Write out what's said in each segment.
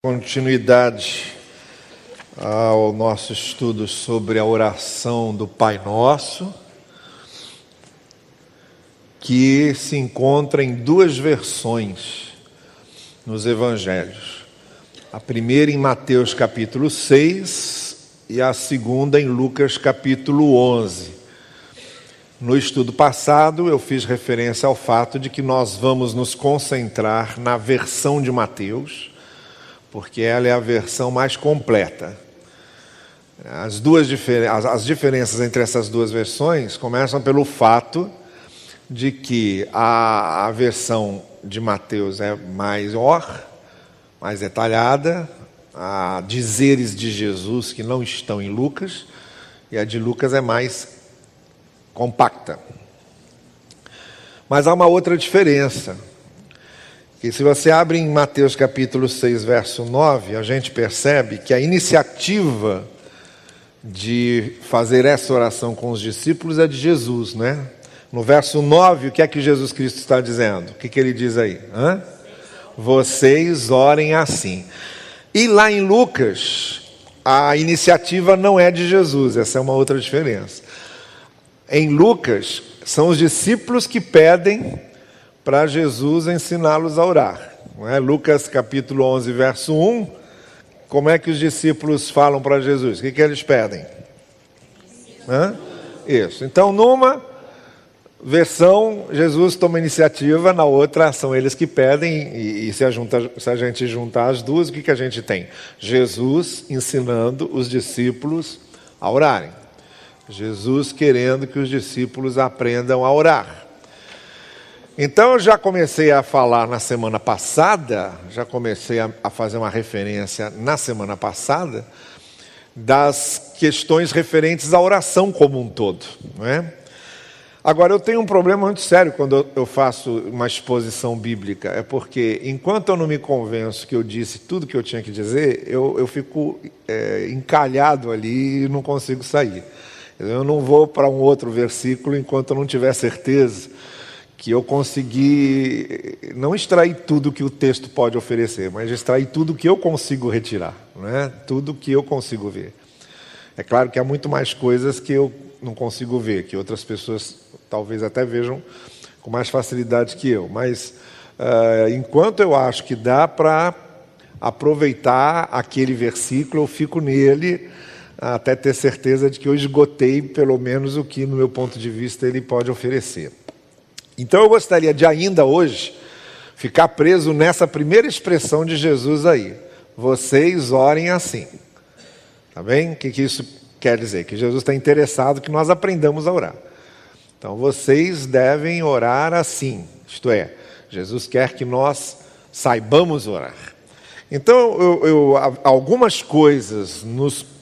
Continuidade ao nosso estudo sobre a oração do Pai Nosso, que se encontra em duas versões nos Evangelhos. A primeira em Mateus capítulo 6 e a segunda em Lucas capítulo 11. No estudo passado eu fiz referência ao fato de que nós vamos nos concentrar na versão de Mateus, porque ela é a versão mais completa. As diferenças entre essas duas versões começam pelo fato de que a versão de Mateus é mais detalhada, há dizeres de Jesus que não estão em Lucas, e a de Lucas é mais compacta. Mas há uma outra diferença. E se você abre em Mateus capítulo 6, verso 9, a gente percebe que a iniciativa de fazer essa oração com os discípulos é de Jesus, né? No verso 9, o que é que Jesus Cristo está dizendo? O que ele diz aí? Vocês orem assim. E lá em Lucas, a iniciativa não é de Jesus, essa é uma outra diferença. Em Lucas, são os discípulos que pedem para Jesus ensiná-los a orar. Não é? Lucas capítulo 11, verso 1, como é que os discípulos falam para Jesus? O que eles pedem? Isso. Então, numa versão, Jesus toma iniciativa, na outra são eles que pedem, e se a gente juntar as duas, o que a gente tem? Jesus ensinando os discípulos a orarem. Jesus querendo que os discípulos aprendam a orar. Então eu já comecei a falar na semana passada, já comecei a fazer uma referência na semana passada, das questões referentes à oração como um todo, não é? Agora eu tenho um problema muito sério quando eu faço uma exposição bíblica, é porque enquanto eu não me convenço que eu disse tudo que eu tinha que dizer, eu fico encalhado ali e não consigo sair. Eu não vou para um outro versículo enquanto eu não tiver certeza que eu consegui não extrair tudo que o texto pode oferecer, mas extrair tudo que eu consigo retirar, não é? Tudo que eu consigo ver. É claro que há muito mais coisas que eu não consigo ver, que outras pessoas talvez até vejam com mais facilidade que eu, mas enquanto eu acho que dá para aproveitar aquele versículo, eu fico nele até ter certeza de que eu esgotei pelo menos o que, no meu ponto de vista, ele pode oferecer. Então eu gostaria de ainda hoje ficar preso nessa primeira expressão de Jesus aí. Vocês orem assim. Tá bem? O que isso quer dizer? Que Jesus está interessado que nós aprendamos a orar. Então vocês devem orar assim. Isto é, Jesus quer que nós saibamos orar. Então algumas coisas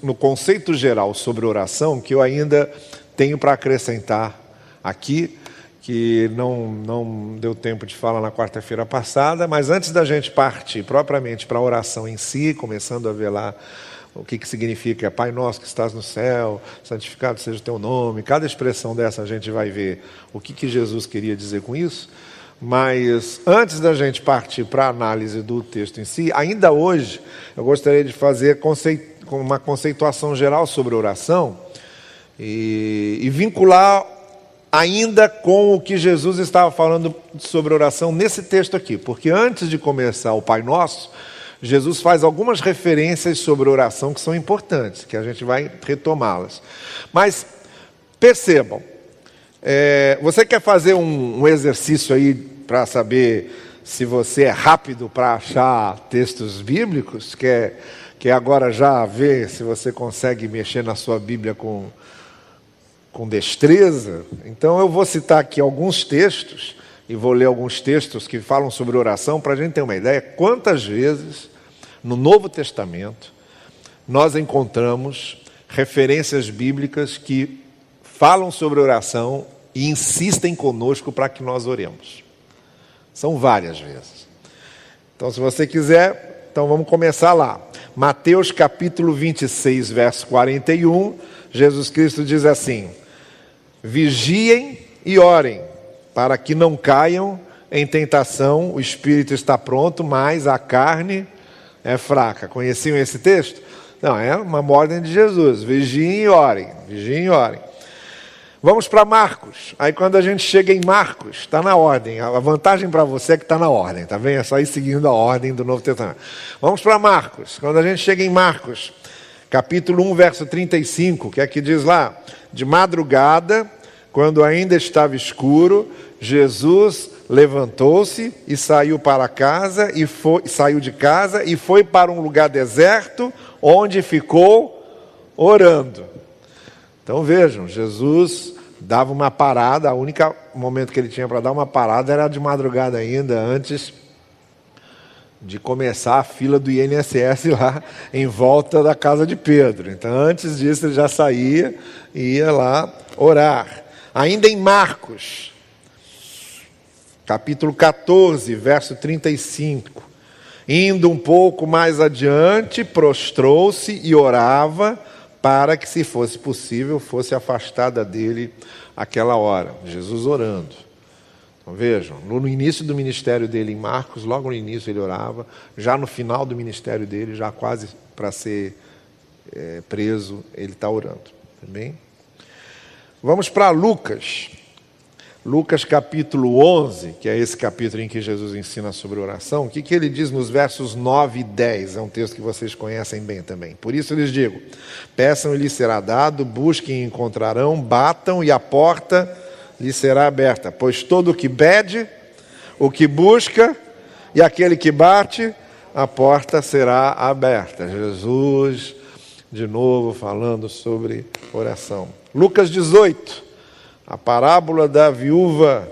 no conceito geral sobre oração que eu ainda tenho para acrescentar aqui, que não deu tempo de falar na quarta-feira passada, mas antes da gente partir propriamente para a oração em si, começando a ver lá o que significa Pai Nosso que estás no céu, santificado seja o teu nome, cada expressão dessa a gente vai ver o que Jesus queria dizer com isso, mas antes da gente partir para a análise do texto em si, ainda hoje eu gostaria de fazer uma conceituação geral sobre oração e vincular ainda com o que Jesus estava falando sobre oração nesse texto aqui, porque antes de começar o Pai Nosso, Jesus faz algumas referências sobre oração que são importantes, que a gente vai retomá-las. Mas percebam, você quer fazer um exercício aí para saber se você é rápido para achar textos bíblicos? Quer agora já ver se você consegue mexer na sua Bíblia com destreza? Então eu vou citar aqui alguns textos e vou ler alguns textos que falam sobre oração para a gente ter uma ideia quantas vezes no Novo Testamento nós encontramos referências bíblicas que falam sobre oração e insistem conosco para que nós oremos. São várias vezes. Então se você quiser, então vamos começar lá. Mateus capítulo 26, verso 41, Jesus Cristo diz assim: vigiem e orem, para que não caiam em tentação. O espírito está pronto, mas a carne é fraca. Conheciam esse texto? Não, é uma ordem de Jesus. Vigiem e orem. Vigiem e orem. Vamos para Marcos. Aí quando a gente chega em Marcos, está na ordem. A vantagem para você é que está na ordem, tá bem? É só ir seguindo a ordem do Novo Testamento. Vamos para Marcos. Quando a gente chega em Marcos, capítulo 1, verso 35, que aqui diz lá: de madrugada, quando ainda estava escuro, Jesus levantou-se e saiu para casa saiu de casa e foi para um lugar deserto, onde ficou orando. Então vejam, Jesus dava uma parada, o único momento que ele tinha para dar uma parada era de madrugada ainda, antes de começar a fila do INSS lá em volta da casa de Pedro. Então antes disso ele já saía e ia lá orar. Ainda em Marcos, capítulo 14, verso 35. Indo um pouco mais adiante, prostrou-se e orava para que, se fosse possível, fosse afastada dele aquela hora. Jesus orando. Então vejam, no início do ministério dele em Marcos, logo no início ele orava, já no final do ministério dele, já quase para ser preso, ele está orando. Tá bem? Vamos para Lucas. Lucas capítulo 11, que é esse capítulo em que Jesus ensina sobre oração. O que ele diz nos versos 9 e 10? É um texto que vocês conhecem bem também. Por isso lhes digo: peçam e lhes será dado, busquem e encontrarão, batam e a porta lhes será aberta. Pois todo o que pede, o que busca e aquele que bate, a porta será aberta. Jesus, de novo, falando sobre oração. Lucas 18. A parábola da viúva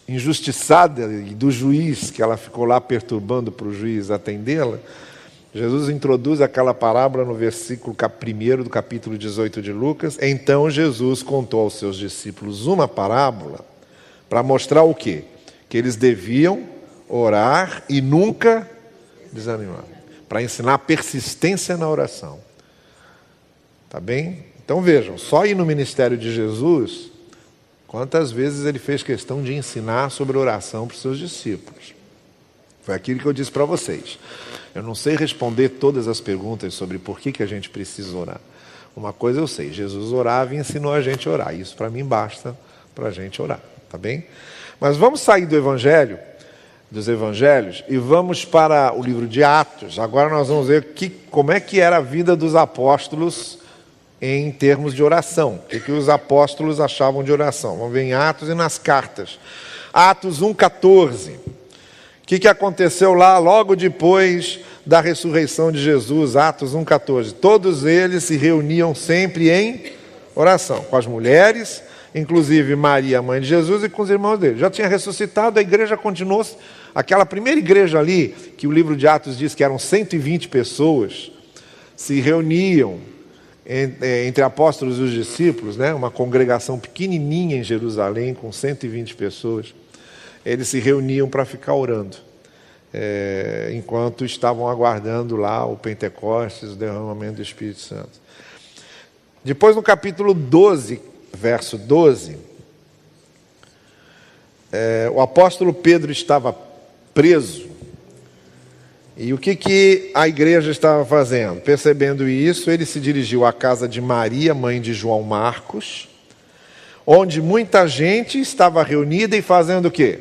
injustiçada e do juiz, que ela ficou lá perturbando para o juiz atendê-la. Jesus introduz aquela parábola no versículo 1 do capítulo 18 de Lucas. Então Jesus contou aos seus discípulos uma parábola para mostrar o quê? Que eles deviam orar e nunca desanimar. Para ensinar persistência na oração. Tá bem? Então vejam, só ir no ministério de Jesus, quantas vezes ele fez questão de ensinar sobre oração para os seus discípulos. Foi aquilo que eu disse para vocês. Eu não sei responder todas as perguntas sobre por que a gente precisa orar. Uma coisa eu sei, Jesus orava e ensinou a gente a orar. Isso para mim basta para a gente orar, tá bem? Mas vamos sair do Evangelho, dos Evangelhos, e vamos para o livro de Atos. Agora nós vamos ver como é que era a vida dos apóstolos em termos de oração. O que os apóstolos achavam de oração? Vamos ver em Atos e nas cartas. Atos 1,14. O que aconteceu lá logo depois da ressurreição de Jesus? Atos 1,14. Todos eles se reuniam sempre em oração, com as mulheres, inclusive Maria, mãe de Jesus, e com os irmãos dele. Já tinha ressuscitado, a igreja continuou. Aquela primeira igreja ali, que o livro de Atos diz que eram 120 pessoas, se reuniam entre apóstolos e os discípulos, né? Uma congregação pequenininha em Jerusalém, com 120 pessoas. Eles se reuniam para ficar orando, enquanto estavam aguardando lá o Pentecostes, o derramamento do Espírito Santo. Depois, no capítulo 12, verso 12, o apóstolo Pedro estava preso. E o que a igreja estava fazendo? Percebendo isso, ele se dirigiu à casa de Maria, mãe de João Marcos, onde muita gente estava reunida e fazendo o quê?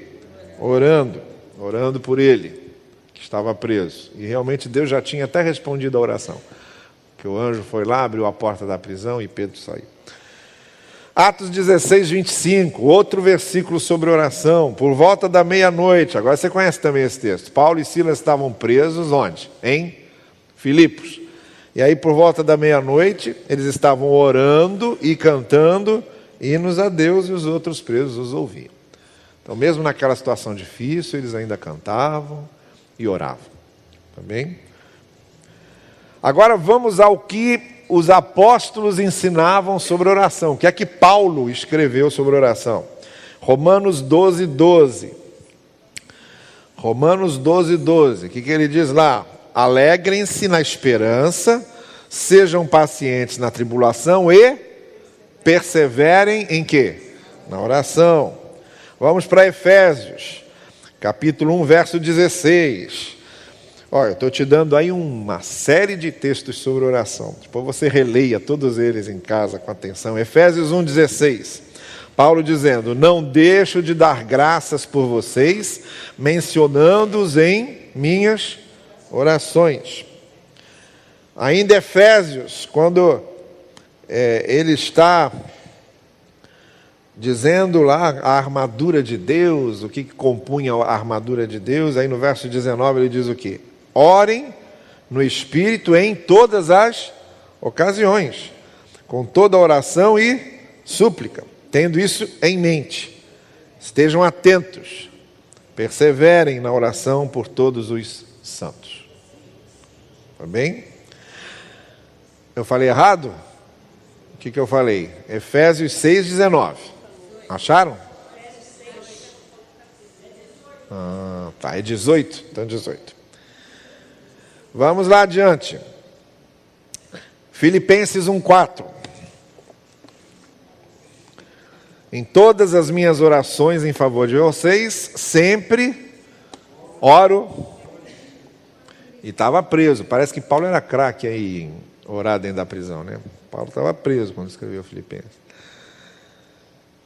Orando por ele, que estava preso. E realmente Deus já tinha até respondido a oração. Que o anjo foi lá, abriu a porta da prisão e Pedro saiu. Atos 16, 25, outro versículo sobre oração. Por volta da meia-noite, agora você conhece também esse texto. Paulo e Silas estavam presos onde? Em Filipos. E aí por volta da meia-noite, eles estavam orando e cantando hinos a Deus e os outros presos os ouviam. Então mesmo naquela situação difícil, eles ainda cantavam e oravam. Tá bem? Agora vamos ao que os apóstolos ensinavam sobre oração. O que é que Paulo escreveu sobre oração? Romanos 12, 12. Romanos 12, 12. O que ele diz lá? Alegrem-se na esperança, sejam pacientes na tribulação e perseverem em quê? Na oração. Vamos para Efésios, capítulo 1, verso 16. Olha, eu estou te dando aí uma série de textos sobre oração. Depois você releia todos eles em casa com atenção. Efésios 1, 16. Paulo dizendo: não deixo de dar graças por vocês, mencionando-os em minhas orações. Ainda Efésios, quando ele está dizendo lá a armadura de Deus, o que compunha a armadura de Deus, aí no verso 19 ele diz o quê? Orem no Espírito em todas as ocasiões, com toda oração e súplica, tendo isso em mente. Estejam atentos, perseverem na oração por todos os santos. Tá bem? Eu falei errado? O que eu falei? Efésios 6, 19. Acharam? Tá, é 18. Então 18. Vamos lá adiante. Filipenses 1:4. Em todas as minhas orações em favor de vocês, sempre oro. E estava preso. Parece que Paulo era craque aí em orar dentro da prisão, né? Paulo estava preso quando escreveu Filipenses.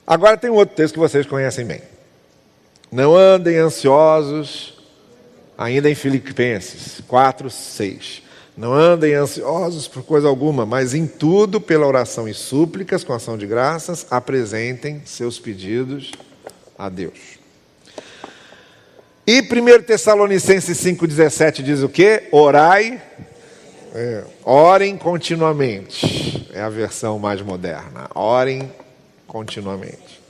Agora tem um outro texto que vocês conhecem bem. Não andem ansiosos, ainda em Filipenses 4, 6. Não andem ansiosos por coisa alguma, mas em tudo, pela oração e súplicas, com ação de graças, apresentem seus pedidos a Deus. E 1 Tessalonicenses 5,17 diz o quê? Orai, orem continuamente. É a versão mais moderna. Orem continuamente.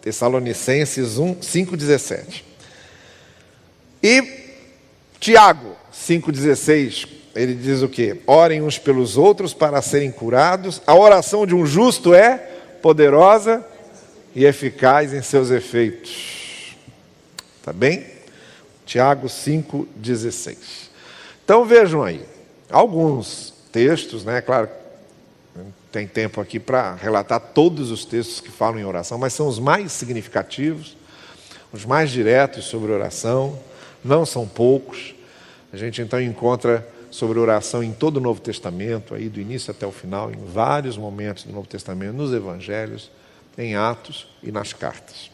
Tessalonicenses 5,17. E Tiago 5,16, ele diz o quê? Orem uns pelos outros para serem curados. A oração de um justo é poderosa e eficaz em seus efeitos. Tá bem? Tiago 5,16. Então vejam aí, alguns textos, né? Claro, não tem tempo aqui para relatar todos os textos que falam em oração, mas são os mais significativos, os mais diretos sobre oração, não são poucos. A gente então encontra sobre oração em todo o Novo Testamento, aí do início até o final, em vários momentos do Novo Testamento, nos Evangelhos, em Atos e nas cartas.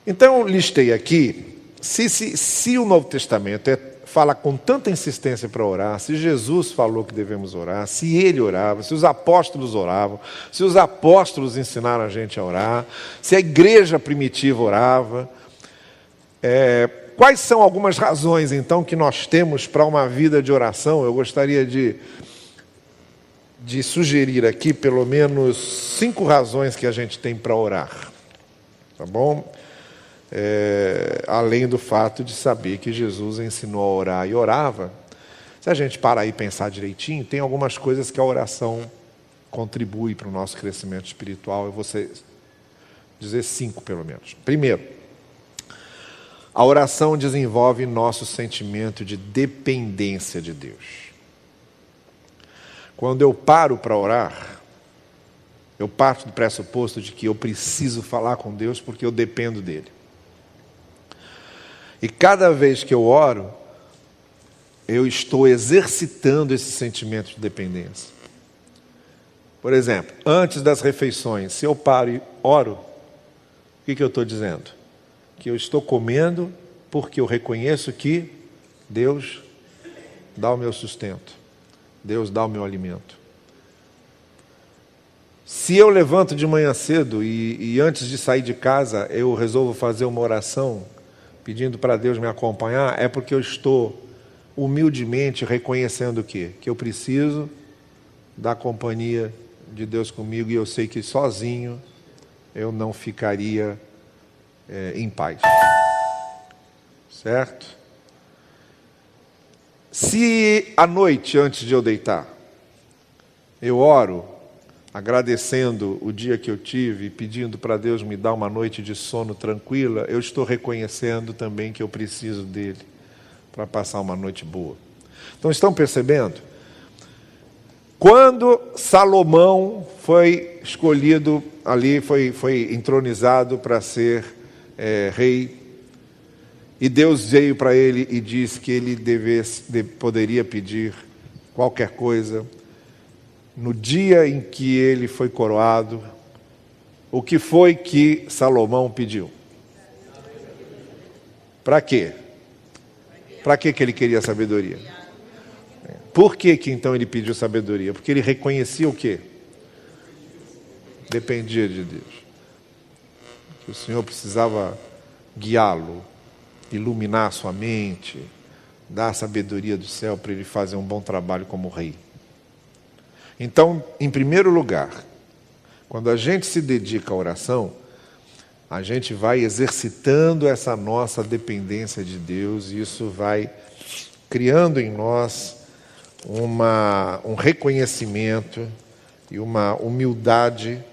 Então eu listei aqui, se o Novo Testamento fala com tanta insistência para orar, se Jesus falou que devemos orar, se ele orava, se os apóstolos oravam, se os apóstolos ensinaram a gente a orar, se a igreja primitiva orava, quais são algumas razões, então, que nós temos para uma vida de oração? Eu gostaria de sugerir aqui, pelo menos 5 razões que a gente tem para orar. Tá bom? Além do fato de saber que Jesus ensinou a orar e orava, se a gente parar e pensar direitinho, tem algumas coisas que a oração contribui para o nosso crescimento espiritual. Eu vou dizer 5, pelo menos. Primeiro, a oração desenvolve nosso sentimento de dependência de Deus. Quando eu paro para orar, eu parto do pressuposto de que eu preciso falar com Deus porque eu dependo dele. E cada vez que eu oro, eu estou exercitando esse sentimento de dependência. Por exemplo, antes das refeições, se eu paro e oro, o que eu estou dizendo? Que eu estou comendo porque eu reconheço que Deus dá o meu sustento. Deus dá o meu alimento. Se eu levanto de manhã cedo e antes de sair de casa eu resolvo fazer uma oração pedindo para Deus me acompanhar, é porque eu estou humildemente reconhecendo o quê? Que eu preciso da companhia de Deus comigo e eu sei que sozinho eu não ficaria em paz. Certo? Se à noite, antes de eu deitar, eu oro, agradecendo o dia que eu tive, pedindo para Deus me dar uma noite de sono tranquila, eu estou reconhecendo também que eu preciso dele para passar uma noite boa. Então, estão percebendo? Quando Salomão foi escolhido ali, foi entronizado para ser rei. E Deus veio para ele e disse que ele poderia pedir qualquer coisa. No dia em que ele foi coroado, o que foi que Salomão pediu? Para quê? Para que ele queria sabedoria? Por que então ele pediu sabedoria? Porque ele reconhecia o quê? Dependia de Deus. Que o Senhor precisava guiá-lo, iluminar sua mente, dar a sabedoria do céu para ele fazer um bom trabalho como rei. Então, em primeiro lugar, quando a gente se dedica à oração, a gente vai exercitando essa nossa dependência de Deus, e isso vai criando em nós um reconhecimento e uma humildade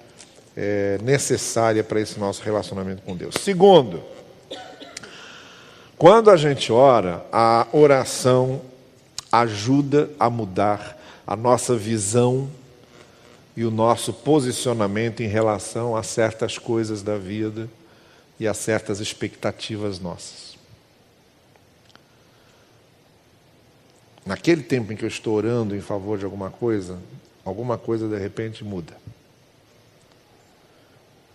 necessária para esse nosso relacionamento com Deus. Segundo, quando a gente ora, a oração ajuda a mudar a nossa visão e o nosso posicionamento em relação a certas coisas da vida e a certas expectativas nossas. Naquele tempo em que eu estou orando em favor de alguma coisa de repente muda.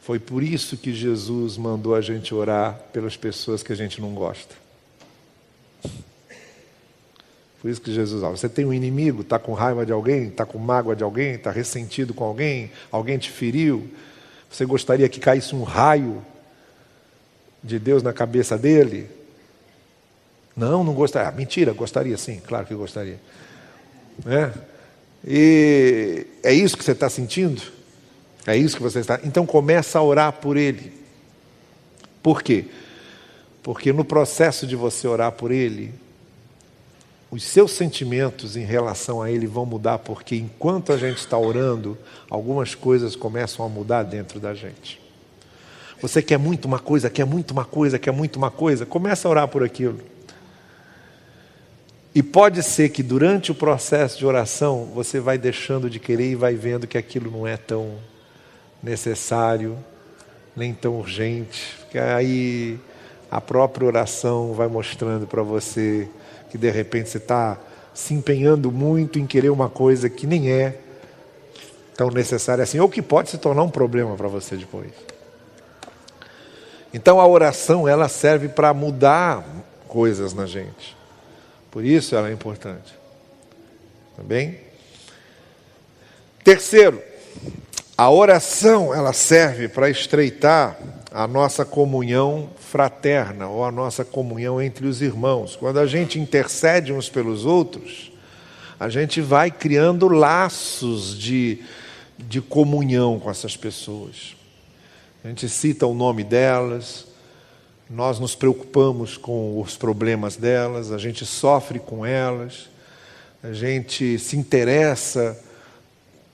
Foi por isso que Jesus mandou a gente orar pelas pessoas que a gente não gosta. Por isso que Jesus fala, você tem um inimigo, está com raiva de alguém, está com mágoa de alguém, está ressentido com alguém, alguém te feriu, você gostaria que caísse um raio de Deus na cabeça dele? Não gostaria. Mentira, gostaria sim, claro que gostaria. E é isso que você está sentindo? É isso que você está... Então começa a orar por ele. Por quê? Porque no processo de você orar por ele, os seus sentimentos em relação a ele vão mudar, porque enquanto a gente está orando, algumas coisas começam a mudar dentro da gente. Você quer muito uma coisa, começa a orar por aquilo. E pode ser que durante o processo de oração, você vai deixando de querer e vai vendo que aquilo não é tão necessário, nem tão urgente, porque aí a própria oração vai mostrando para você que de repente você está se empenhando muito em querer uma coisa que nem é tão necessária assim, ou que pode se tornar um problema para você depois. Então a oração, ela serve para mudar coisas na gente. Por isso ela é importante. Tá bem? Terceiro, a oração, ela serve para estreitar a nossa comunhão fraterna, ou a nossa comunhão entre os irmãos. Quando a gente intercede uns pelos outros, a gente vai criando laços de comunhão com essas pessoas. A gente cita o nome delas, nós nos preocupamos com os problemas delas, a gente sofre com elas, a gente se interessa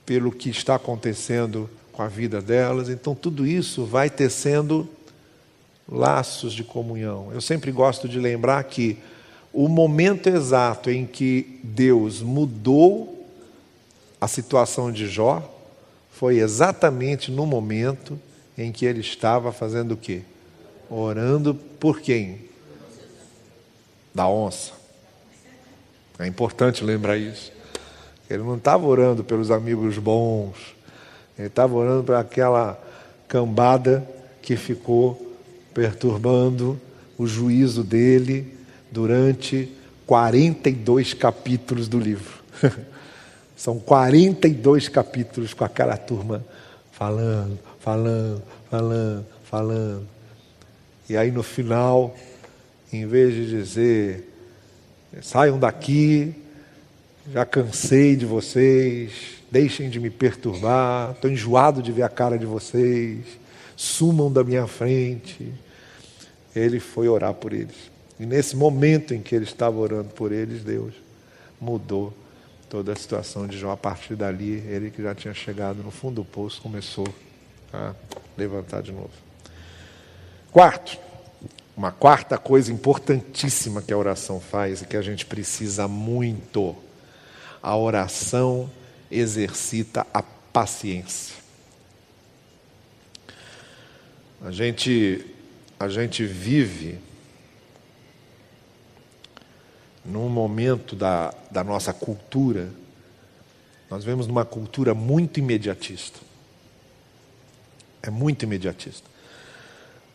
pelo que está acontecendo com a vida delas. Então tudo isso vai tecendo laços de comunhão. Eu sempre gosto de lembrar que o momento exato em que Deus mudou a situação de Jó foi exatamente no momento em que ele estava fazendo o quê? Orando por quem? Da onça. É importante lembrar isso. Ele não estava orando pelos amigos bons, ele estava orando para aquela cambada que ficou perturbando o juízo dele durante 42 capítulos do livro. São 42 capítulos com aquela turma falando. E aí no final, em vez de dizer, saiam daqui, já cansei de vocês, deixem de me perturbar, estou enjoado de ver a cara de vocês, sumam da minha frente. Ele foi orar por eles. E nesse momento em que ele estava orando por eles, Deus mudou toda a situação de Jó. A partir dali, ele que já tinha chegado no fundo do poço, começou a levantar de novo. Quarto, uma quarta coisa importantíssima que a oração faz e que a gente precisa muito. A oração exercita a paciência. A gente a gente vive num momento da nossa cultura, nós vivemos numa cultura muito imediatista. É muito imediatista.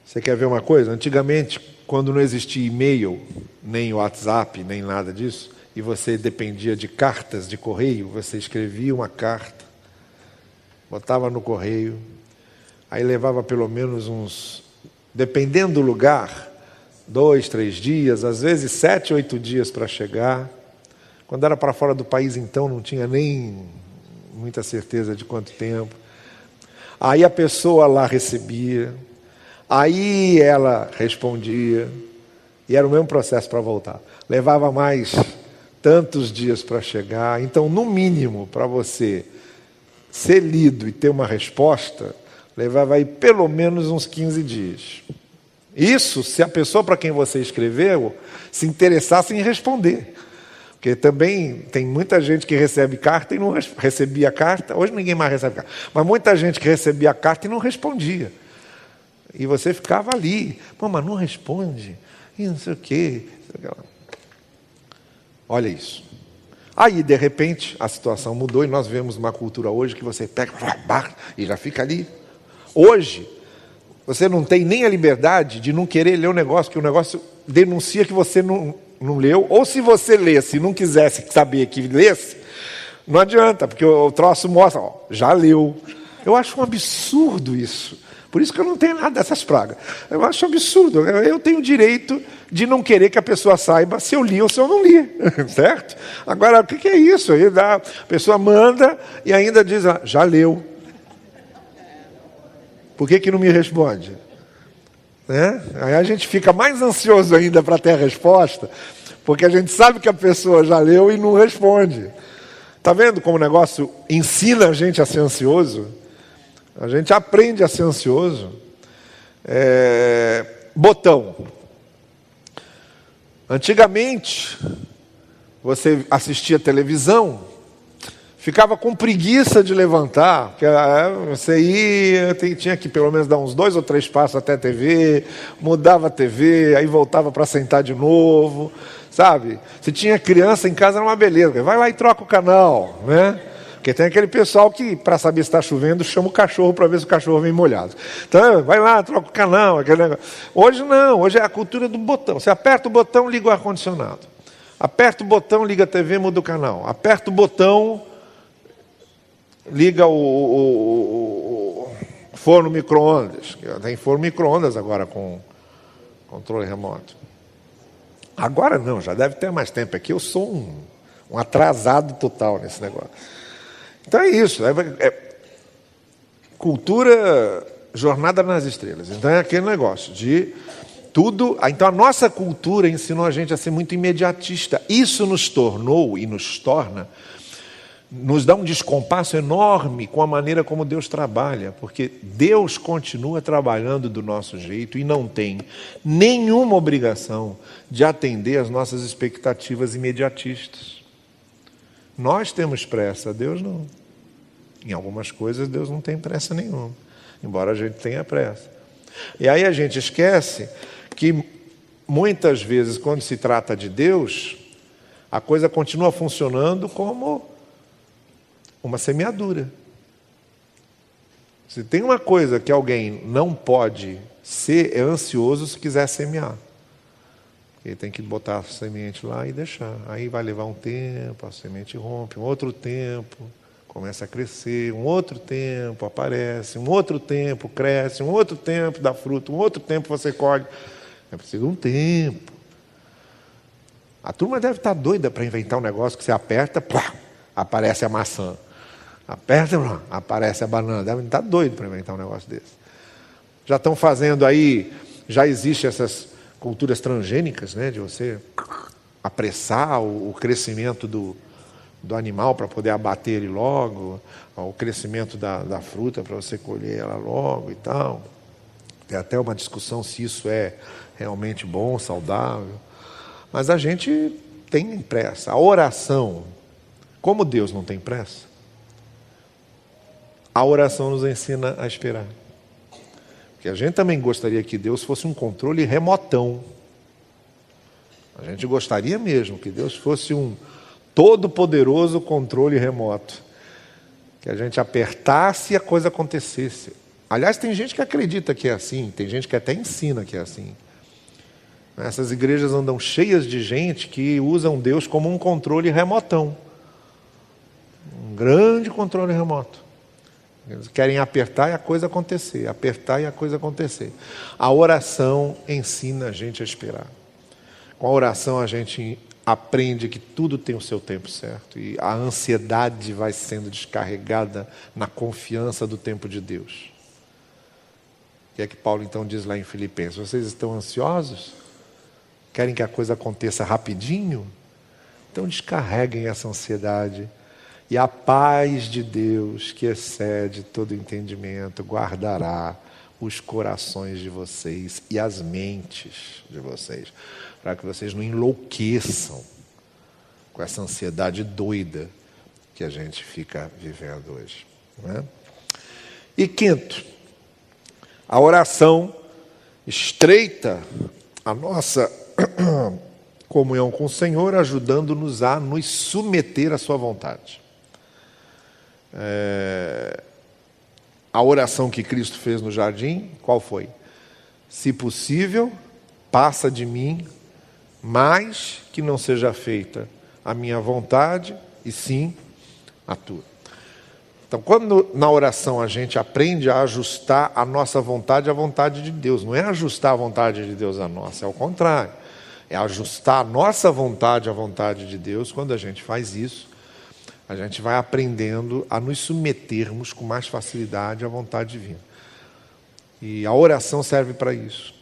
Você quer ver uma coisa? Antigamente, quando não existia e-mail, nem WhatsApp, nem nada disso, e você dependia de cartas de correio, você escrevia uma carta, botava no correio, aí levava pelo menos uns, dependendo do lugar, 2, 3 dias, às vezes 7, 8 dias para chegar. Quando era para fora do país, então, não tinha nem muita certeza de quanto tempo. Aí a pessoa lá recebia, aí ela respondia, e era o mesmo processo para voltar. Levava mais tantos dias para chegar. Então, no mínimo, para você ser lido e ter uma resposta, levava aí pelo menos uns 15 dias. Isso se a pessoa para quem você escreveu se interessasse em responder. Porque também tem muita gente que recebe carta e não recebia carta. Hoje ninguém mais recebe carta. Mas muita gente que recebia carta e não respondia. E você ficava ali. Mas não responde. E não sei o quê. Olha isso. Aí, de repente, a situação mudou e nós vemos uma cultura hoje que você pega e já fica ali. Hoje, você não tem nem a liberdade de não querer ler o negócio, que o negócio denuncia que você não leu. Ou se você lesse e não quisesse saber que lesse, não adianta, porque o troço mostra, já leu. Eu acho um absurdo isso. Por isso que eu não tenho nada dessas pragas. Eu acho absurdo. Eu tenho o direito de não querer que a pessoa saiba se eu li ou se eu não li. Certo? Agora, o que é isso? Aí a pessoa manda e ainda diz, já leu. Por que não me responde? Né? Aí a gente fica mais ansioso ainda para ter a resposta, porque a gente sabe que a pessoa já leu e não responde. Está vendo como o negócio ensina a gente a ser ansioso? A gente aprende a ser ansioso. Botão. Antigamente, você assistia televisão, ficava com preguiça de levantar, porque você ia, tinha que pelo menos dar uns 2 ou 3 passos até a TV, mudava a TV, aí voltava para sentar de novo, sabe? Se tinha criança em casa era uma beleza, vai lá e troca o canal, né? Porque tem aquele pessoal que, para saber se está chovendo, chama o cachorro para ver se o cachorro vem molhado. Então, vai lá, troca o canal, aquele negócio. Hoje não, hoje é a cultura do botão. Você aperta o botão, liga o ar-condicionado. Aperta o botão, liga a TV, muda o canal. Aperta o botão, liga o forno micro-ondas. Tem forno micro-ondas agora com controle remoto. Agora não, já deve ter mais tempo. Aqui eu sou um atrasado total nesse negócio. Então é isso. Cultura jornada nas estrelas. Então é aquele negócio de tudo. Então a nossa cultura ensinou a gente a ser muito imediatista. Isso nos tornou e nos torna, nos dá um descompasso enorme com a maneira como Deus trabalha, porque Deus continua trabalhando do nosso jeito e não tem nenhuma obrigação de atender às nossas expectativas imediatistas. Nós temos pressa, Deus não. Em algumas coisas Deus não tem pressa nenhuma, embora a gente tenha pressa. E aí a gente esquece que muitas vezes, quando se trata de Deus, a coisa continua funcionando como uma semeadura. Se tem uma coisa que alguém não pode ser, é ansioso se quiser semear. Ele tem que botar a semente lá e deixar. Aí vai levar um tempo, a semente rompe, um outro tempo, começa a crescer, um outro tempo aparece, um outro tempo cresce, um outro tempo dá fruto, um outro tempo você colhe. É preciso um tempo. A turma deve estar doida para inventar um negócio que você aperta, plá, aparece a maçã. Aperta, aparece a banana. Devem estar doido para inventar um negócio desse. Já estão fazendo aí, já existem essas culturas transgênicas, né, de você apressar o crescimento do animal para poder abater ele logo, o crescimento da fruta para você colher ela logo e tal. Tem até uma discussão se isso é realmente bom, saudável. Mas a gente tem pressa. A oração, como Deus não tem pressa, a oração nos ensina a esperar. Porque a gente também gostaria que Deus fosse um controle remotão. A gente gostaria mesmo que Deus fosse um todo-poderoso controle remoto. Que a gente apertasse e a coisa acontecesse. Aliás, tem gente que acredita que é assim, tem gente que até ensina que é assim. Essas igrejas andam cheias de gente que usam Deus como um controle remotão. Um grande controle remoto. Eles querem apertar e a coisa acontecer, apertar e a coisa acontecer. A oração ensina a gente a esperar. Com a oração a gente aprende que tudo tem o seu tempo certo. E a ansiedade vai sendo descarregada na confiança do tempo de Deus. O que é que Paulo então diz lá em Filipenses? Vocês estão ansiosos? Querem que a coisa aconteça rapidinho? Então descarreguem essa ansiedade. E a paz de Deus, que excede todo entendimento, guardará os corações de vocês e as mentes de vocês, para que vocês não enlouqueçam com essa ansiedade doida que a gente fica vivendo hoje. Não é? E quinto, a oração estreita a nossa comunhão com o Senhor, ajudando-nos a nos submeter à sua vontade. A oração que Cristo fez no jardim, qual foi? Se possível, passa de mim, mas que não seja feita a minha vontade, e sim a tua. Então, quando na oração a gente aprende a ajustar a nossa vontade à vontade de Deus, não é ajustar a vontade de Deus à nossa, é o contrário. É ajustar a nossa vontade à vontade de Deus. Quando a gente faz isso, a gente vai aprendendo a nos submetermos com mais facilidade à vontade divina. E a oração serve para isso.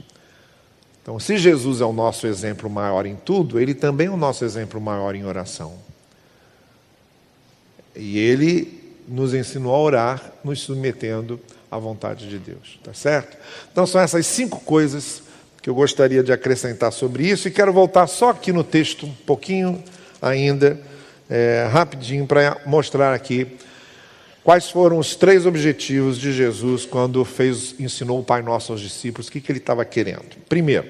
Então, se Jesus é o nosso exemplo maior em tudo, Ele também é o nosso exemplo maior em oração. E Ele nos ensinou a orar, nos submetendo à vontade de Deus. Tá certo? Então, são essas 5 coisas que eu gostaria de acrescentar sobre isso. E quero voltar só aqui no texto, um pouquinho ainda, rapidinho, para mostrar aqui quais foram os 3 objetivos de Jesus quando ensinou o Pai Nosso aos discípulos. O que ele estava querendo? Primeiro,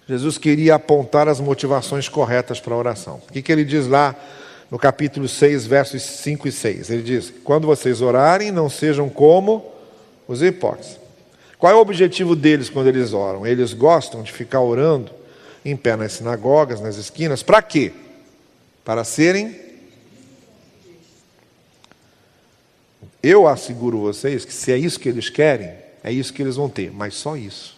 Jesus queria apontar as motivações corretas para a oração. O que ele diz lá no capítulo 6, versos 5 e 6? Ele diz: quando vocês orarem, não sejam como os hipócritas. Qual é o objetivo deles quando eles oram? Eles gostam de ficar orando em pé nas sinagogas, nas esquinas. Para quê? Para serem... Eu asseguro vocês que se é isso que eles querem, é isso que eles vão ter, mas só isso.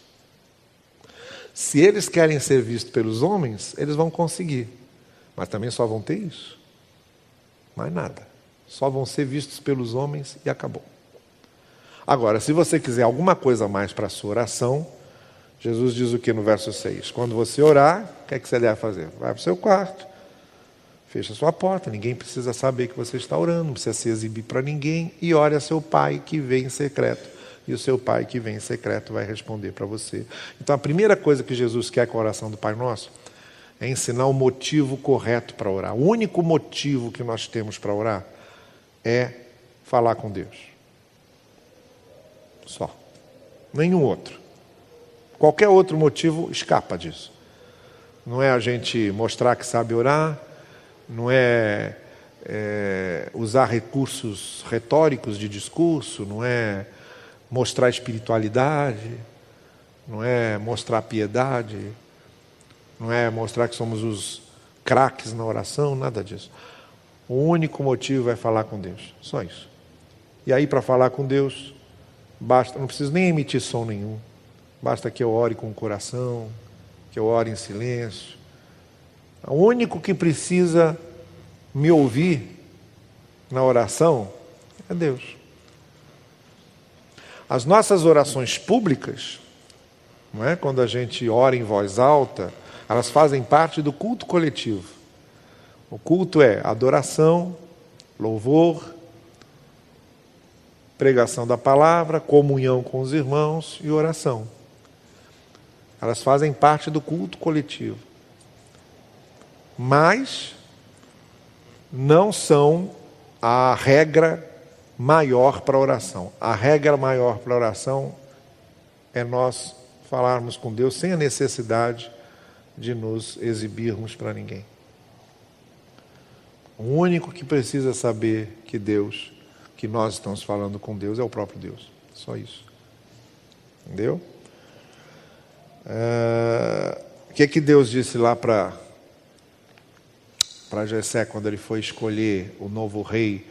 Se eles querem ser vistos pelos homens, eles vão conseguir, mas também só vão ter isso. Mais nada. Só vão ser vistos pelos homens e acabou. Agora, se você quiser alguma coisa a mais para a sua oração, Jesus diz o que no verso 6? Quando você orar, o que é que você deve fazer? Vai para o seu quarto, fecha a sua porta, ninguém precisa saber que você está orando, não precisa se exibir para ninguém, e ore a seu Pai que vem em secreto. E o seu Pai que vem em secreto vai responder para você. Então, a primeira coisa que Jesus quer com a oração do Pai Nosso é ensinar o motivo correto para orar. O único motivo que nós temos para orar é falar com Deus. Só. Nenhum outro. Qualquer outro motivo escapa disso. Não é a gente mostrar que sabe orar, não é usar recursos retóricos de discurso, não é mostrar espiritualidade, não é mostrar piedade, não é mostrar que somos os craques na oração, nada disso. O único motivo é falar com Deus, só isso. E aí, para falar com Deus, basta, não preciso nem emitir som nenhum, basta que eu ore com o coração, que eu ore em silêncio. O único que precisa me ouvir na oração é Deus. As nossas orações públicas, não é? Quando a gente ora em voz alta, elas fazem parte do culto coletivo. O culto é adoração, louvor, pregação da palavra, comunhão com os irmãos e oração. Elas fazem parte do culto coletivo. Mas não são a regra maior para a oração. A regra maior para a oração é nós falarmos com Deus sem a necessidade de nos exibirmos para ninguém. O único que precisa saber que nós estamos falando com Deus é o próprio Deus. Só isso. Entendeu? O que Deus disse lá para Jessé quando ele foi escolher o novo rei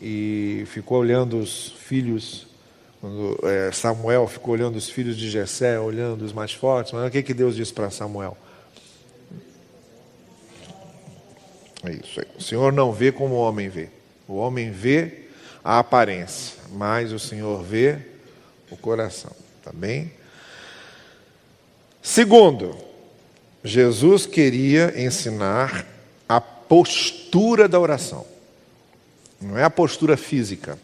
e ficou olhando os filhos, quando Samuel ficou olhando os filhos de Jessé, olhando os mais fortes, mas o que Deus disse para Samuel? É isso aí. O Senhor não vê como o homem vê. O homem vê a aparência, mas o Senhor vê o coração. Tá bem? Segundo, Jesus queria ensinar a postura da oração. Não é a postura física,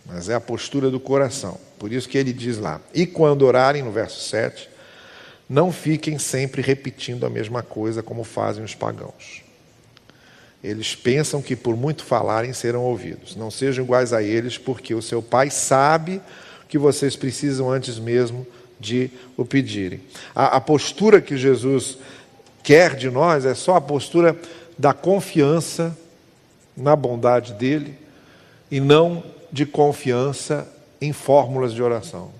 mas é a postura do coração. Por isso que ele diz lá: e quando orarem, no verso 7, não fiquem sempre repetindo a mesma coisa como fazem os pagãos. Eles pensam que por muito falarem serão ouvidos. Não sejam iguais a eles, porque o seu Pai sabe o que vocês precisam antes mesmo de o pedirem. A postura que Jesus quer de nós é só a postura da confiança na bondade dele e não de confiança em fórmulas de oração.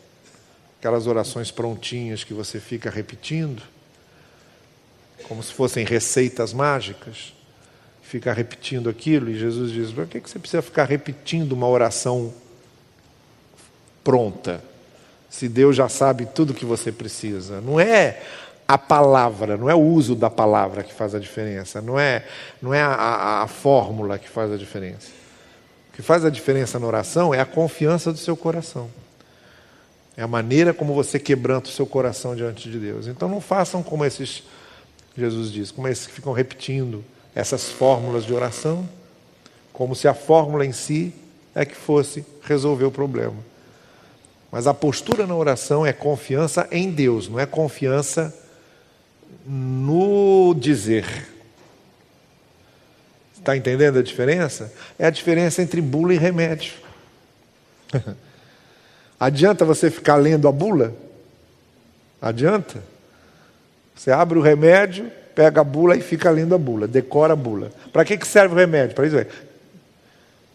Aquelas orações prontinhas que você fica repetindo, como se fossem receitas mágicas. Fica repetindo aquilo, e Jesus diz: por que você precisa ficar repetindo uma oração pronta, se Deus já sabe tudo o que você precisa? Não é a palavra, não é o uso da palavra que faz a diferença, não é a fórmula que faz a diferença. O que faz a diferença na oração é a confiança do seu coração, é a maneira como você quebranta o seu coração diante de Deus. Então não façam como esses, Jesus diz, como esses que ficam repetindo essas fórmulas de oração, como se a fórmula em si é que fosse resolver o problema. Mas a postura na oração é confiança em Deus, não é confiança no dizer. Está entendendo a diferença? É a diferença entre bula e remédio. Adianta você ficar lendo a bula? Adianta? Você abre o remédio, pega a bula e fica lendo a bula, decora a bula. Para que serve o remédio? Para isso aí.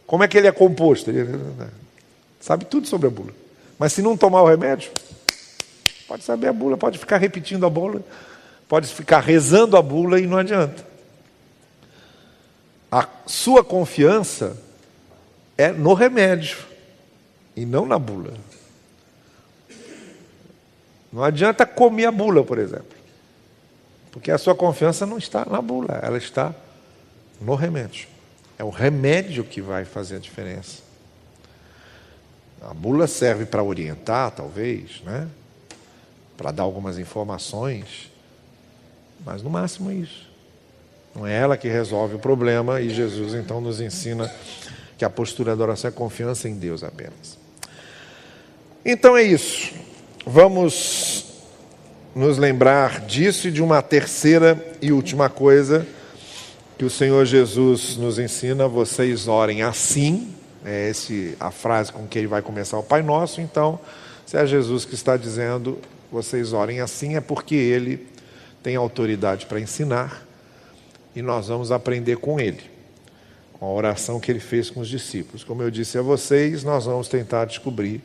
Como é que ele é composto? Ele sabe tudo sobre a bula. Mas se não tomar o remédio, pode saber a bula, pode ficar repetindo a bula, pode ficar rezando a bula e não adianta. A sua confiança é no remédio e não na bula. Não adianta comer a bula, por exemplo. Porque a sua confiança não está na bula, ela está no remédio. É o remédio que vai fazer a diferença. A bula serve para orientar, talvez, né? Para dar algumas informações, mas no máximo é isso. Não é ela que resolve o problema, e Jesus então nos ensina que a postura da oração é confiança em Deus apenas. Então é isso. Vamos nos lembrar disso e de uma terceira e última coisa que o Senhor Jesus nos ensina: vocês orem assim. É essa a frase com que ele vai começar o Pai Nosso. Então, se é Jesus que está dizendo vocês orem assim, é porque ele tem autoridade para ensinar, e nós vamos aprender com ele, com a oração que ele fez com os discípulos. Como eu disse a vocês, nós vamos tentar descobrir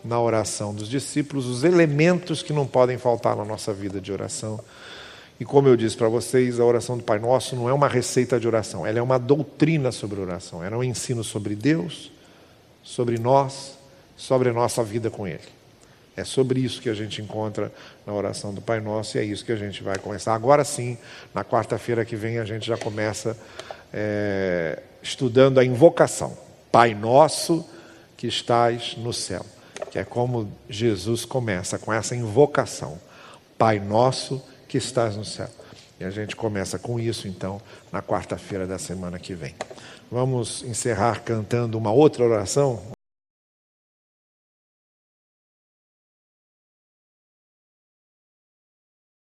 na oração dos discípulos os elementos que não podem faltar na nossa vida de oração. E como eu disse para vocês, a oração do Pai Nosso não é uma receita de oração, ela é uma doutrina sobre oração, ela é um ensino sobre Deus, sobre nós, sobre a nossa vida com Ele. É sobre isso que a gente encontra na oração do Pai Nosso, e é isso que a gente vai começar. Agora sim, na quarta-feira que vem, a gente já começa estudando a invocação. Pai Nosso que estás no céu. Que é como Jesus começa, com essa invocação. Pai Nosso que estás no céu. E a gente começa com isso, então, na quarta-feira da semana que vem. Vamos encerrar cantando uma outra oração?